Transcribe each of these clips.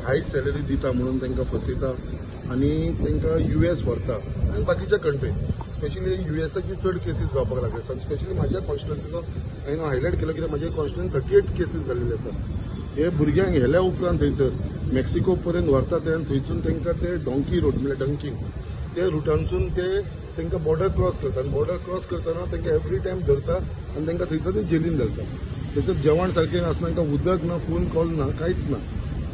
हाय salary दिता म्हणून तांकां फसयता आनी तांकां US व्हरता आनी बाकीच्या कंट्री स्पेशली USाची चड केसीस जावपाक लागले स्पेशली म्हाज्या कॉन्स्टिट्युन्सीचो हांवें हायलायट केलो कित्याक म्हाज्या कॉन्स्टिट्युन्सीन 38 केसीस जाल्ले आसात। हे भुरग्यांक हेल्या उपरांत थंयसर मेक्सिको पर्यंत व्हरता ते आनी थंयसून तांकां ते डॉंकी रोड म्हणजे डंकिंग ते रुटांसून ते तांकां बॉर्डर क्रॉस करता आनी बॉर्डर क्रॉस करतना तांकां एवरी टायम धरता आनी तांकां थंयसर ते जेलीन घालता। थंयसर जेवण सारकें नासना तांकां उदक ना फोन कॉल ना कांयच ना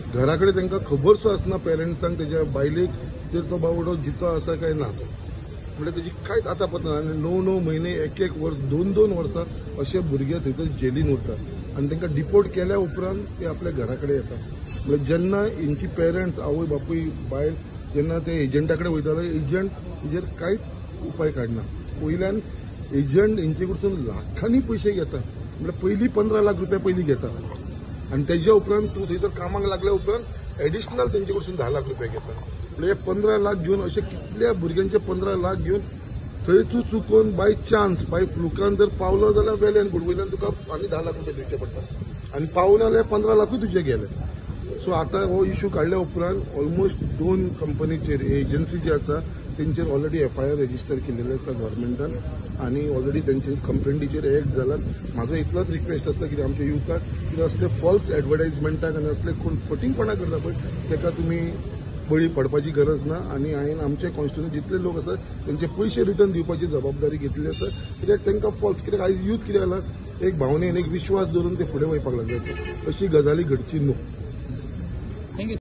घरा कडेन तांकां खबर सुद्दां आसना पेरंट्सांक तेज्या बायलेक तर तो बावडो जितो आसा काय ना म्हणजे तेजी कांयच आतां पत्ता आनी 9 म्हयने 1 वर्स 2 वर्सां अशे भुरगे थंयसर जेलीन उरतात आनी तांकां डिपोर्ट केल्या उपरांत ते आपल्या घरा कडेन येतात। म्हणजे जेन्ना हेंची पेरंट्स आवय बापूय बायल जेन्ना ते एजंटा कडेन वयताले एजंट हेजेर कांयच उपाय काडना। वयल्यान एजंट हेंचे कडसून लाखांनी पयशे घेता म्हणजे पयलीं 15 लाख रुपया पयलीं घेता आनी तेज्या उपरांत तूं थंयसर कामाक लागल्या उपरांत एडिशनल तेंचे कडसून 10 लाख रुपया घेता म्हणजे 15 लाख घेवन अशे कितल्या भुरग्यांचे 15 लाख घेवन थंय तूं चुकून बाय चान्स बाय फ्लुकान जर पावलो जाल्यार वेल एंड गुड वयल्यान तुका आनी 10 लाख रुपया दिवचे पडटा आनी पावना जाल्यार 15 लाखूय तुजे गेले। सो आतां हो इश्यू काडल्या उपरांत ऑलमोस्ट 2 कंपनीचेर एजन्सी जी आसा तेंचेर ऑलरेडी FIR रजिस्टर केलेले आसा गव्हर्मेंटान आनी ऑलरेडी तेंचे कंप्लेंटीचेर एक्ट जाला। म्हाजो इतलोच रिक्वेस्ट आसता की आमच्या युथाक कितें असले फॉल्स एडवर्टायजमेंटाक आनी असले कोण फटींगपणा करता पळय तेका तुमी बळी पडपाची गरज ना आनी हांवें आमचे कॉन्स्टिट्युन्सी जितले लोक आसात तेंचे पयशे रिटर्न दिवपाची जबाबदारी घेतली आसा कित्याक तांकां फॉल्स कित्याक आयज यूथ कितें जाला एक भावनेन एक विश्वास धरून ते फुडें वयपाक लागले आसा अशी गजाली घडची न्हू।